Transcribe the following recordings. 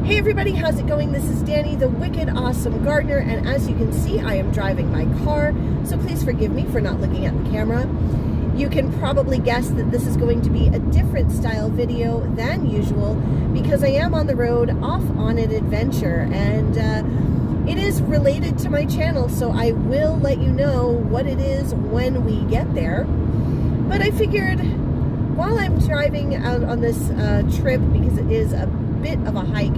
Hey everybody, how's it going? This is Danny, the Wicked Awesome Gardener, and as you can see, I am driving my car, so please forgive me for not looking at the camera. You can probably guess that this is going to be a different style video than usual because I am on the road off on an adventure, and it is related to my channel, so I will let you know what it is when we get there. But I figured while I'm driving out on this trip, because it is a bit of a hike,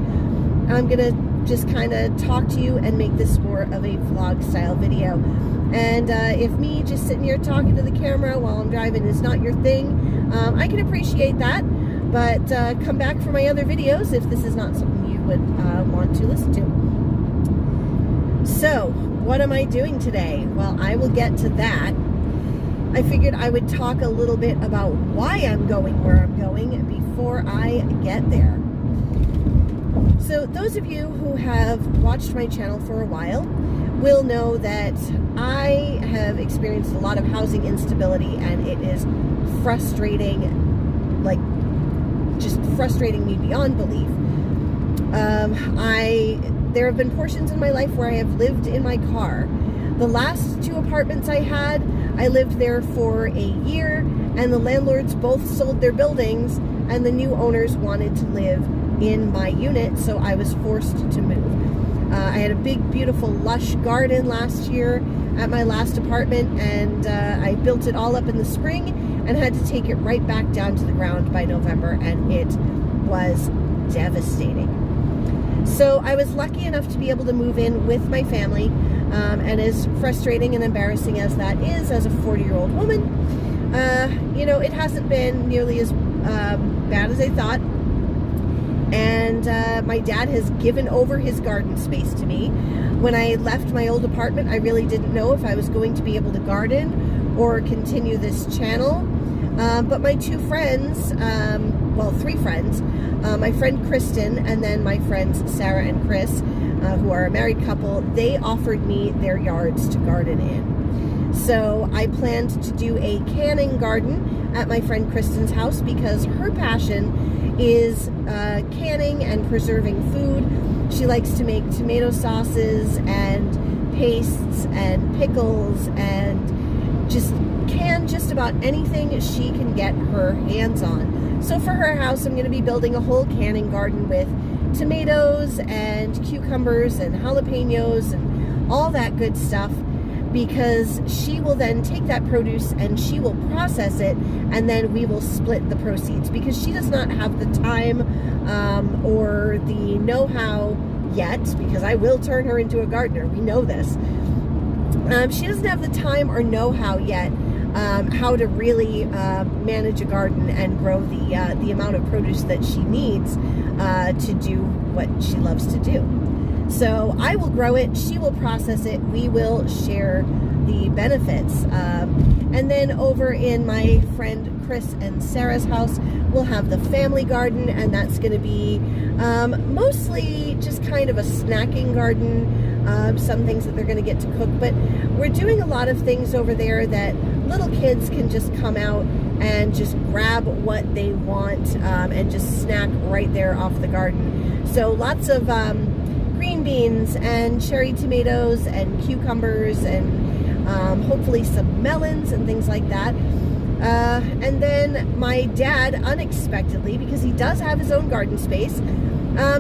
I'm gonna just kind of talk to you and make this more of a vlog style video. And if me just sitting here talking to the camera while I'm driving is not your thing, I can appreciate that, but come back for my other videos if this is not something you would want to listen to. So what am I doing today? Well, I will get to that. I figured I would talk a little bit about why I'm going where I'm going before I get there. So those of you who have watched my channel for a while will know that I have experienced a lot of housing instability, and it is frustrating, like just frustrating me beyond belief. There have been portions in my life where I have lived in my car. The last two apartments I had, I lived there for a year, and the landlords both sold their buildings, and the new owners wanted to live in my unit, so I was forced to move. I had a big, beautiful, lush garden last year at my last apartment, and I built it all up in the spring and had to take it right back down to the ground by November, and it was devastating. So I was lucky enough to be able to move in with my family, and as frustrating and embarrassing as that is as a 40-year-old woman, you know, it hasn't been nearly as bad as I thought. And my dad has given over his garden space to me. When I left my old apartment, I really didn't know if I was going to be able to garden or continue this channel. But my two friends, well, three friends, my friend Kristen and then my friends Sarah and Chris, who are a married couple, they offered me their yards to garden in. So I planned to do a canning garden at my friend Kristen's house because her passion is canning and preserving food. She likes to make tomato sauces and pastes and pickles and just can just about anything she can get her hands on. So for her house, I'm going to be building a whole canning garden with tomatoes and cucumbers and jalapenos and all that good stuff, because she will then take that produce and she will process it, and then we will split the proceeds, because she does not have the time or the know-how yet, because I will turn her into a gardener, we know this. She doesn't have the time or know-how yet how to really manage a garden and grow the amount of produce that she needs to do what she loves to do. So I will grow it, she will process it, we will share the benefits. And then over in my friend Chris and Sarah's house, we'll have the family garden, and that's going to be mostly just kind of a snacking garden, some things that they're going to get to cook. But we're doing a lot of things over there that little kids can just come out and just grab what they want and just snack right there off the garden. So lots of green beans and cherry tomatoes and cucumbers and hopefully some melons and things like that. And then my dad, unexpectedly, because he does have his own garden space,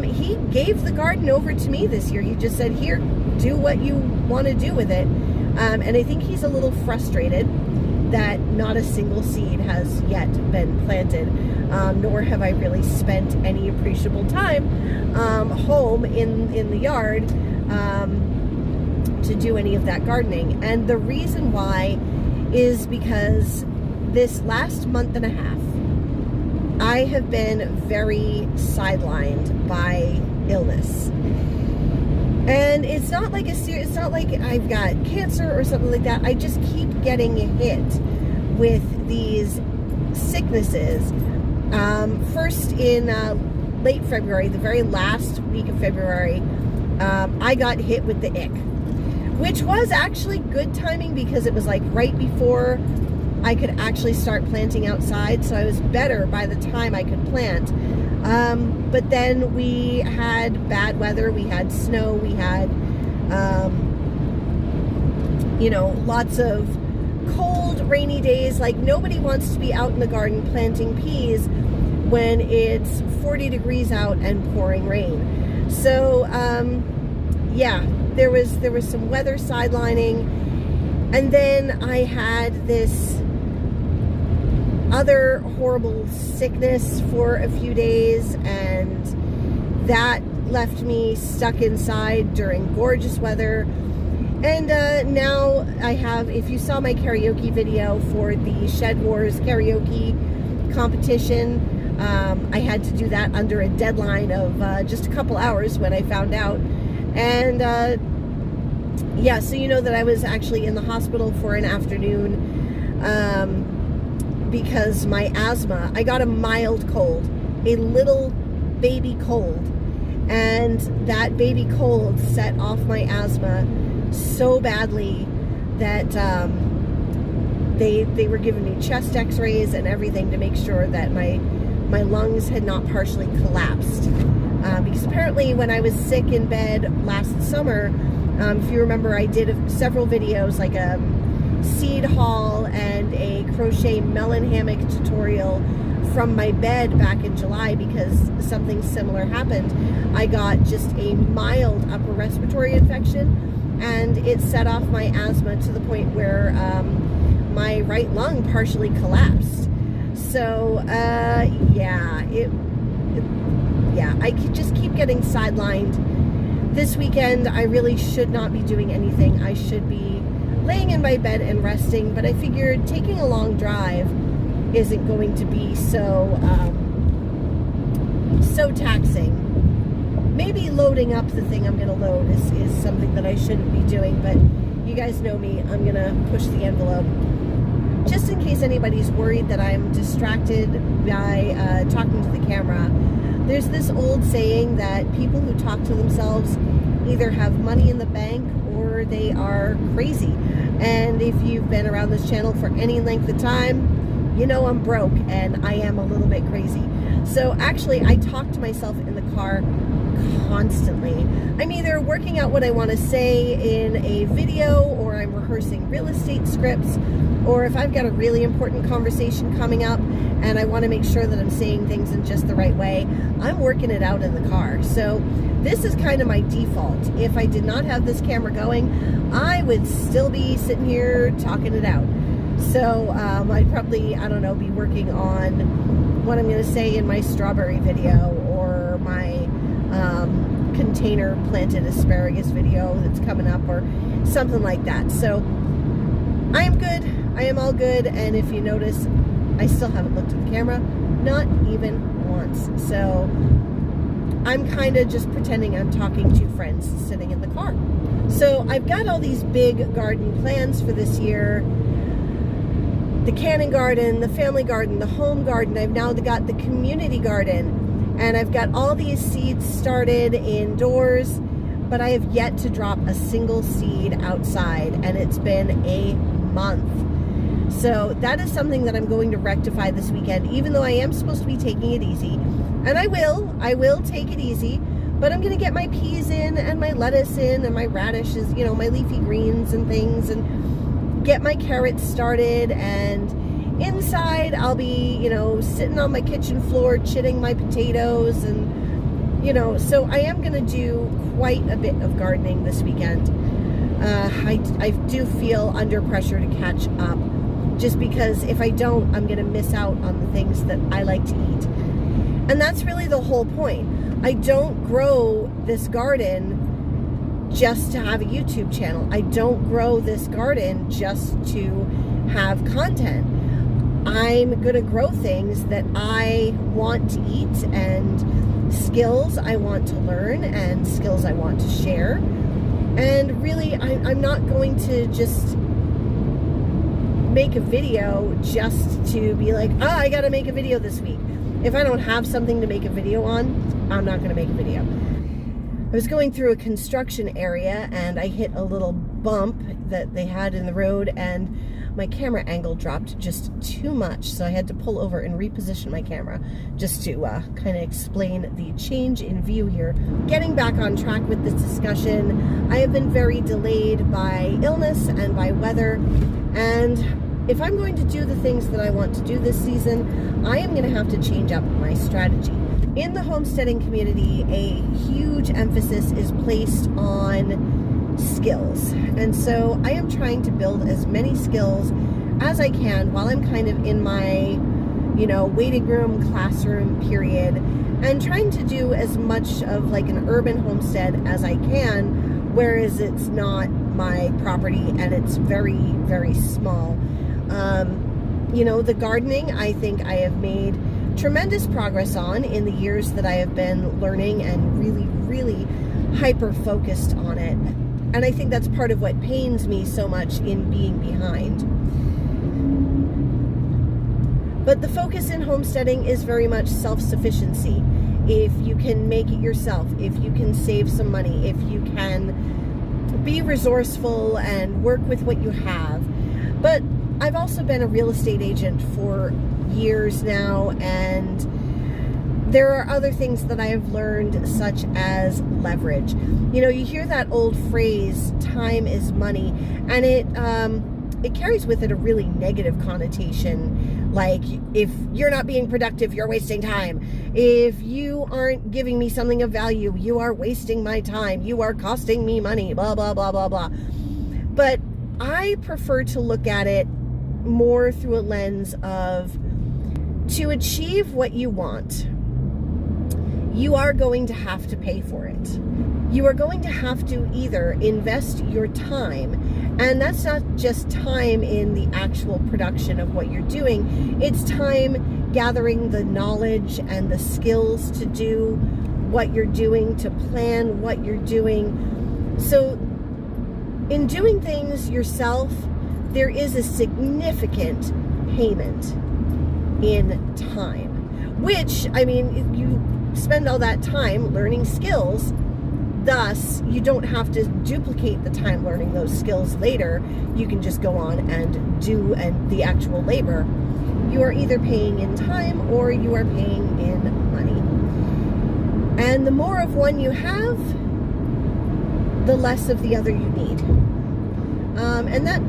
he gave the garden over to me this year. He just said, here, do what you want to do with it. And I think he's a little frustrated that not a single seed has yet been planted, nor have I really spent any appreciable time home in the yard to do any of that gardening. And the reason why is because this last month and a half, I have been very sidelined by illness. And it's not like it's not like I've got cancer or something like that. I just keep getting hit with these sicknesses. First in late February, the very last week of February, I got hit with the ick, which was actually good timing because it was like right before I could actually start planting outside, so I was better by the time I could plant. But then we had bad weather, we had snow, we had, you know, lots of cold, rainy days. Like, nobody wants to be out in the garden planting peas when it's 40 degrees out and pouring rain. So, yeah, there was some weather sidelining. And then I had this other horrible sickness for a few days, and that left me stuck inside during gorgeous weather. And now I have, if you saw my karaoke video for the Shed Wars karaoke competition, I had to do that under a deadline of just a couple hours when I found out. And yeah, so you know that I was actually in the hospital for an afternoon because my asthma, I got a mild cold, a little baby cold, and that baby cold set off my asthma so badly that they were giving me chest x-rays and everything to make sure that my lungs had not partially collapsed. Because apparently when I was sick in bed last summer, if you remember, I did several videos, like a seed haul and a crochet melon hammock tutorial from my bed back in July because something similar happened. I got just a mild upper respiratory infection, and it set off my asthma to the point where my right lung partially collapsed. So yeah, I could just keep getting sidelined. This weekend, I really should not be doing anything. I should be laying in my bed and resting, but I figured taking a long drive isn't going to be so taxing. Maybe loading up the thing I'm going to load is something that I shouldn't be doing, but you guys know me, I'm going to push the envelope. Just in case anybody's worried that I'm distracted by talking to the camera, there's this old saying that people who talk to themselves either have money in the bank or they are crazy. And if you've been around this channel for any length of time, you know I'm broke and I am a little bit crazy. So actually, I talk to myself in the car constantly. I'm either working out what I want to say in a video, or I'm rehearsing real estate scripts, or if I've got a really important conversation coming up and I want to make sure that I'm saying things in just the right way, I'm working it out in the car. So this is kind of my default. If I did not have this camera going, I would still be sitting here talking it out. So I'd probably, I don't know, be working on what I'm going to say in my strawberry video, or my container planted asparagus video that's coming up, or something like that. So I am good. I am all good. And if you notice, I still haven't looked at the camera, not even once. So I'm kind of just pretending I'm talking to friends sitting in the car. So I've got all these big garden plans for this year. The cannon garden, the family garden, the home garden. I've now got the community garden. And I've got all these seeds started indoors, but I have yet to drop a single seed outside, and it's been a month. So that is something that I'm going to rectify this weekend, even though I am supposed to be taking it easy. And I will take it easy, but I'm going to get my peas in, and my lettuce in, and my radishes, you know, my leafy greens and things, and get my carrots started. And inside, I'll be, you know, sitting on my kitchen floor, chitting my potatoes, and, you know, so I am going to do quite a bit of gardening this weekend. I do feel under pressure to catch up, just because if I don't, I'm going to miss out on the things that I like to eat. And that's really the whole point. I don't grow this garden just to have a YouTube channel. I don't grow this garden just to have content. I'm going to grow things that I want to eat, and skills I want to learn, and skills I want to share. And really, I'm not going to just make a video just to be like, oh, I got to make a video this week. If I don't have something to make a video on, I'm not going to make a video. I was going through a construction area and I hit a little bump that they had in the road, and my camera angle dropped just too much, so I had to pull over and reposition my camera just to kind of explain the change in view here. Getting back on track with this discussion, I have been very delayed by illness and by weather, and if I'm going to do the things that I want to do this season, I am going to have to change up my strategy. In the homesteading community, a huge emphasis is placed on skills, and so I am trying to build as many skills as I can while I'm kind of in my, waiting room, classroom period, and trying to do as much of like an urban homestead as I can, whereas it's not my property and it's very, very small. The gardening, I think I have made tremendous progress on in the years that I have been learning and really, really hyper-focused on it. And I think that's part of what pains me so much in being behind. But the focus in homesteading is very much self-sufficiency. If you can make it yourself, if you can save some money, if you can be resourceful and work with what you have. But I've also been a real estate agent for years now, and there are other things that I have learned, such as leverage. You hear that old phrase, time is money, and it carries with it a really negative connotation. Like, if you're not being productive, you're wasting time. If you aren't giving me something of value, you are wasting my time. You are costing me money, blah, blah, blah, blah, blah. But I prefer to look at it more through a lens of, to achieve what you want, you are going to have to pay for it. You are going to have to either invest your time, and that's not just time in the actual production of what you're doing, it's time gathering the knowledge and the skills to do what you're doing, to plan what you're doing. So in doing things yourself, there is a significant payment in time, which, you spend all that time learning skills, thus you don't have to duplicate the time learning those skills later. You can just go on and do the actual labor. You are either paying in time or you are paying in money. And the more of one you have, the less of the other you need. And that,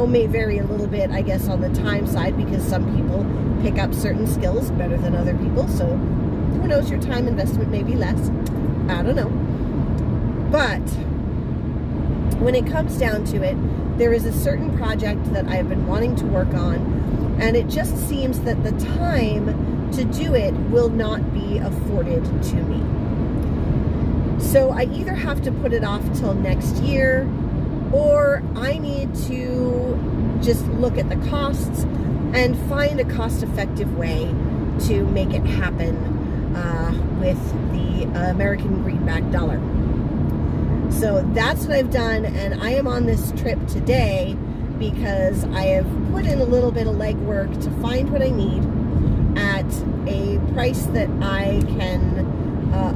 may vary a little bit, I guess, on the time side, because some people pick up certain skills better than other people. So who knows, your time investment may be less. I don't know. But when it comes down to it, there is a certain project that I've been wanting to work on, and it just seems that the time to do it will not be afforded to me. So I either have to put it off till next year, or I need to just look at the costs and find a cost-effective way to make it happen with the American greenback dollar. So that's what I've done, and I am on this trip today because I have put in a little bit of legwork to find what I need at a price that I can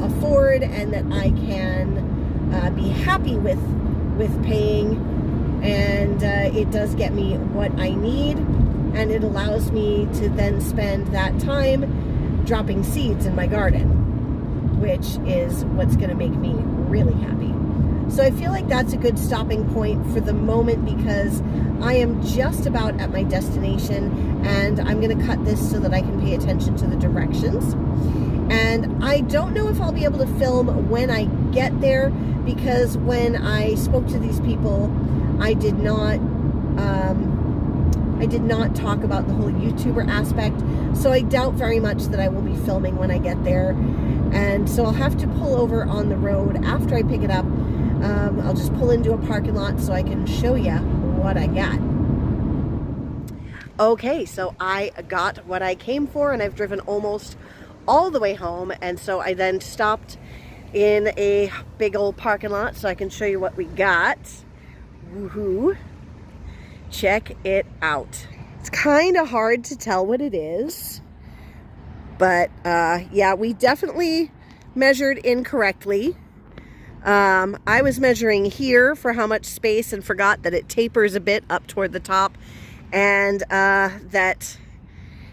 afford and that I can be happy with paying, and it does get me what I need, and it allows me to then spend that time dropping seeds in my garden, which is what's going to make me really happy. So I feel like that's a good stopping point for the moment, because I am just about at my destination, and I'm going to cut this so that I can pay attention to the directions. And I don't know if I'll be able to film when I get there, because when I spoke to these people, I did not talk about the whole YouTuber aspect, so I doubt very much that I will be filming when I get there. And so I'll have to pull over on the road after I pick it up. I'll just pull into a parking lot so I can show you what I got. Okay, so I got what I came for, and I've driven almost all the way home, and so I then stopped in a big old parking lot so I can show you what we got. Woohoo! Check it out. It's kind of hard to tell what it is, but yeah, we definitely measured incorrectly. I was measuring here for how much space and forgot that it tapers a bit up toward the top, and that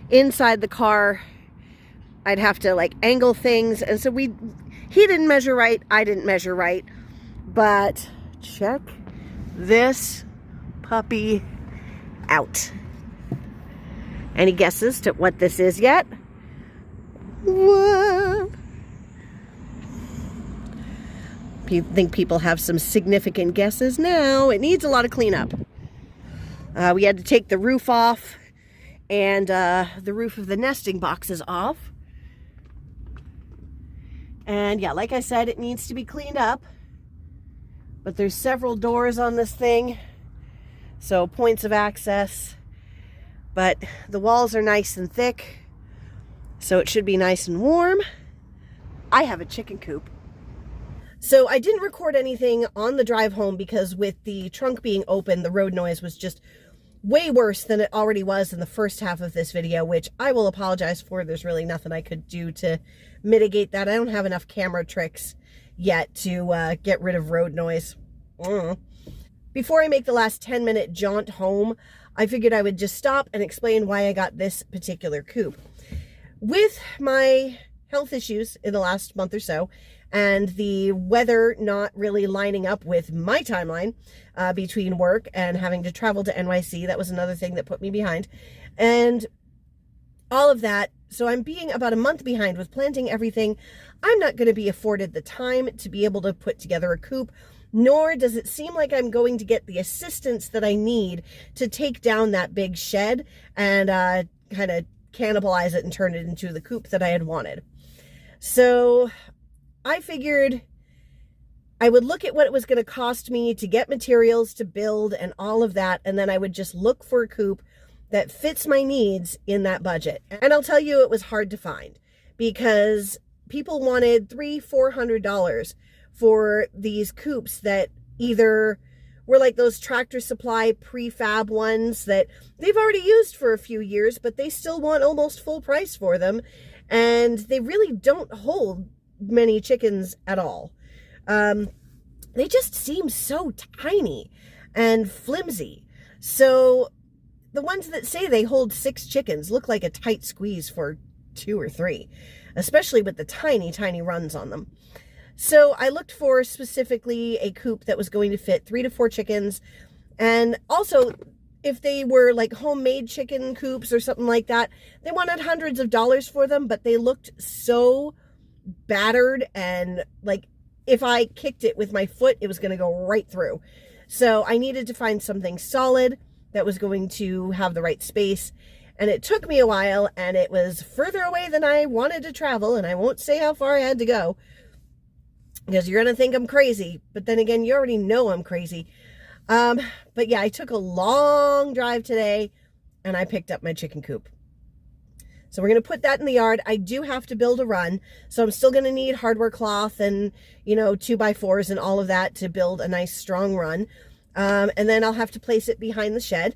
inside the car I'd have to like angle things, and so he didn't measure right, I didn't measure right, but check this puppy out. Any guesses to what this is yet? What? You think people have some significant guesses now? It needs a lot of cleanup. We had to take the roof off, and the roof of the nesting box is off. And yeah, like I said, it needs to be cleaned up. But there's several doors on this thing, so points of access. But the walls are nice and thick, so it should be nice and warm. I have a chicken coop. So I didn't record anything on the drive home because with the trunk being open, the road noise was just way worse than it already was in the first half of this video, which I will apologize for. There's really nothing I could do to mitigate that. I don't have enough camera tricks yet to get rid of road noise. Before I make the last 10-minute jaunt home, I figured I would just stop and explain why I got this particular coop. With my health issues in the last month or so, and the weather not really lining up with my timeline between work and having to travel to NYC, that was another thing that put me behind. And all of that, so I'm being about a month behind with planting everything. I'm not going to be afforded the time to be able to put together a coop, nor does it seem like I'm going to get the assistance that I need to take down that big shed and kind of cannibalize it and turn it into the coop that I had wanted. So I figured I would look at what it was going to cost me to get materials to build and all of that, and then I would just look for a coop that fits my needs in that budget. And I'll tell you, it was hard to find because people wanted $300-400 for these coops that either were like those Tractor Supply prefab ones that they've already used for a few years, but they still want almost full price for them. And they really don't hold many chickens at all. They just seem so tiny and flimsy. So the ones that say they hold 6 chickens look like a tight squeeze for 2 or 3, especially with the tiny, tiny runs on them. So I looked for specifically a coop that was going to fit 3 to 4 chickens. And also, if they were like homemade chicken coops or something like that, they wanted hundreds of dollars for them, but they looked so battered, and like if I kicked it with my foot, it was going to go right through. So I needed to find something solid that was going to have the right space. And it took me a while, and it was further away than I wanted to travel, and I won't say how far I had to go because you're going to think I'm crazy, but then again, you already know I'm crazy. But yeah, I took a long drive today, and I picked up my chicken coop. So we're going to put that in the yard. I do have to build a run, so I'm still going to need hardware cloth and, 2x4s and all of that to build a nice strong run. And then I'll have to place it behind the shed,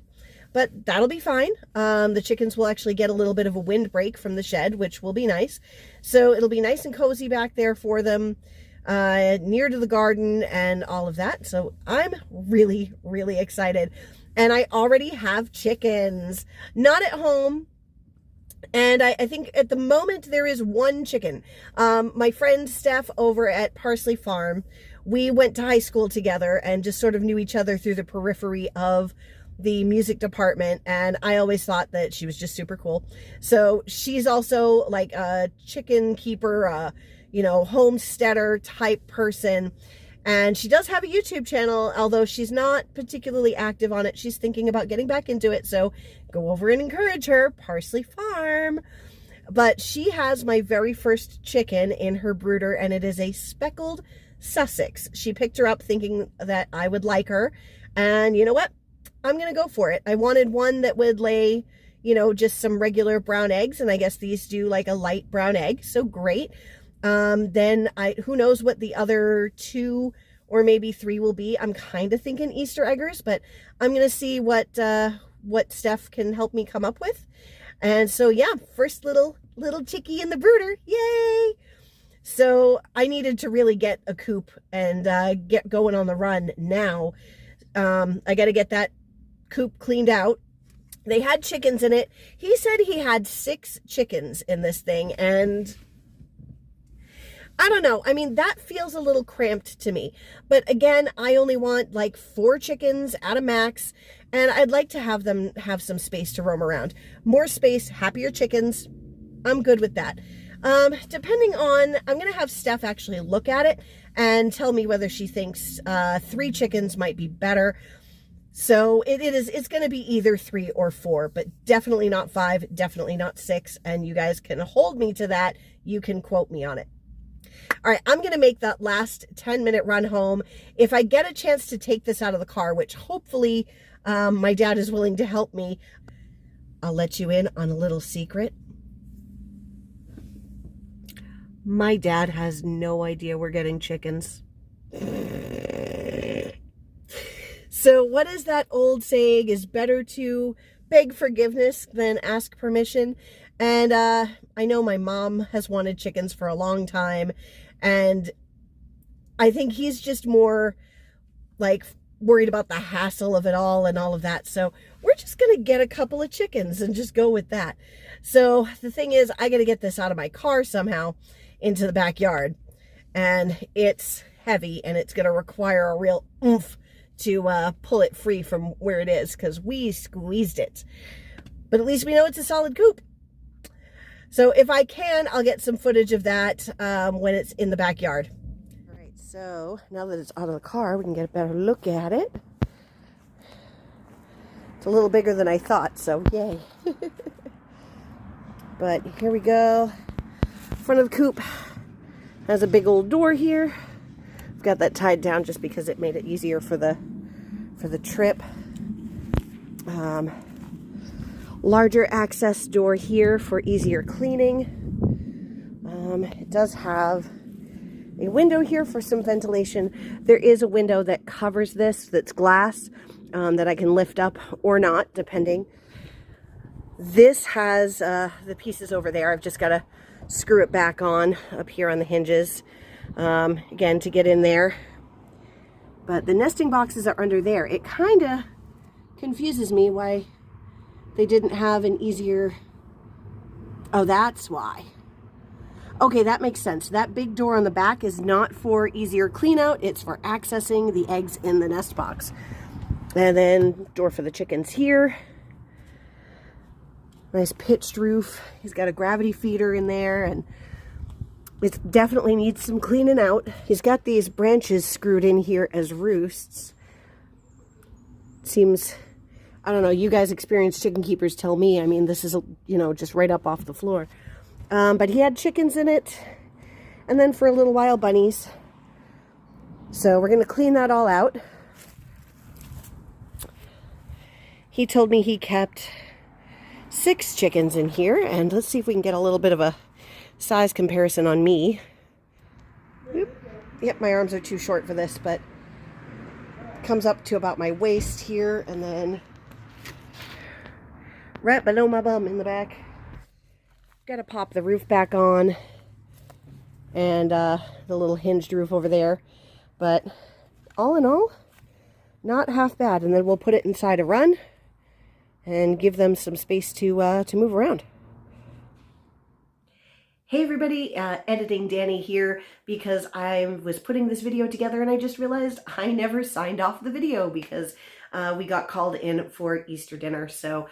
but that'll be fine. The chickens will actually get a little bit of a windbreak from the shed, which will be nice. So it'll be nice and cozy back there for them, near to the garden and all of that. So I'm really, really excited. And I already have chickens, not at home. And I think at the moment there is 1 chicken. My friend Steph over at Parsley Farm, we went to high school together and just sort of knew each other through the periphery of the music department. And I always thought that she was just super cool. So she's also like a chicken keeper, homesteader type person. And she does have a YouTube channel, although she's not particularly active on it. She's thinking about getting back into it, so go over and encourage her, Parsley Farm. But she has my very first chicken in her brooder, and it is a speckled Sussex. She picked her up thinking that I would like her, and you know what? I'm going to go for it. I wanted one that would lay, just some regular brown eggs, and I guess these do like a light brown egg, so great. Then who knows what the other 2 or maybe 3 will be. I'm kind of thinking Easter eggers, but I'm going to see what Steph can help me come up with. And so, yeah, first little chickie in the brooder. Yay! So I needed to really get a coop and, get going on the run now. I got to get that coop cleaned out. They had chickens in it. He said he had 6 chickens in this thing, and I don't know. I mean, that feels a little cramped to me. But again, I only want like 4 chickens at a max, and I'd like to have them have some space to roam around. More space, happier chickens. I'm good with that. Depending on, I'm going to have Steph actually look at it and tell me whether she thinks 3 chickens might be better. So it's going to be either 3 or 4, but definitely not 5, definitely not 6. And you guys can hold me to that. You can quote me on it. All right, I'm going to make that last 10-minute run home. If I get a chance to take this out of the car, which hopefully my dad is willing to help me, I'll let you in on a little secret. My dad has no idea we're getting chickens. So what is that old saying? Is better to beg forgiveness than ask permission. And I know my mom has wanted chickens for a long time. And I think he's just more like worried about the hassle of it all and all of that. So we're just going to get a couple of chickens and just go with that. So the thing is, I got to get this out of my car somehow into the backyard. And it's heavy and it's going to require a real oomph to pull it free from where it is, because we squeezed it. But at least we know it's a solid coop. So if I can, I'll get some footage of that when it's in the backyard. All right, so now that it's out of the car, we can get a better look at it. It's a little bigger than I thought, so yay. But here we go. Front of the coop has a big old door here. Got that tied down just because it made it easier for the trip. Larger access door here for easier cleaning. It does have a window here for some ventilation. There is a window that covers this that's glass that I can lift up or not, depending. This has the pieces over there. I've just got to screw it back on up here on the hinges. Again, to get in there. But the nesting boxes are under there. It kind of confuses me why they didn't have an easier... Oh, that's why. Okay, that makes sense. That big door on the back is not for easier clean out. It's for accessing the eggs in the nest box. And then door for the chickens here. Nice pitched roof. He's got a gravity feeder in there, and it definitely needs some cleaning out. He's got these branches screwed in here as roosts. Seems, I don't know, you guys experienced chicken keepers tell me. I mean, this is, you know, just right up off the floor. But he had chickens in it. And then for a little while, bunnies. So we're going to clean that all out. He told me he kept 6 chickens in here. And let's see if we can get a little bit of a size comparison on me. Yep, my arms are too short for this, but comes up to about my waist here, and then right below my bum in the back. Got to pop the roof back on, and the little hinged roof over there. But all in all, not half bad. And then we'll put it inside a run and give them some space to move around. Hey everybody, editing Danny here, because I was putting this video together and I just realized I never signed off the video because we got called in for Easter dinner. So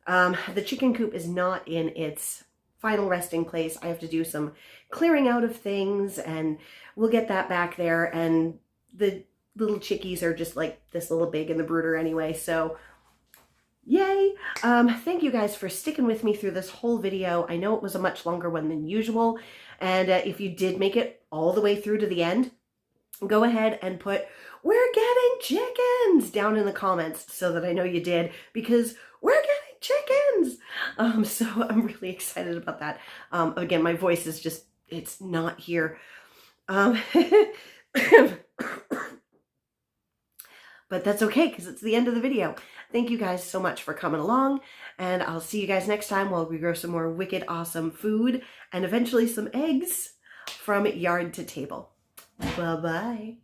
the chicken coop is not in its final resting place. I have to do some clearing out of things, and we'll get that back there. And the little chickies are just like this little big in the brooder anyway, so yay! Thank you guys for sticking with me through this whole video. I know it was a much longer one than usual, and if you did make it all the way through to the end, go ahead and put "we're getting chickens" down in the comments so that I know you did, because we're getting chickens! So I'm really excited about that. Again, my voice is just, it's not here. But that's okay, because it's the end of the video. Thank you guys so much for coming along, and I'll see you guys next time while we grow some more wicked awesome food and eventually some eggs from yard to table. Bye-bye.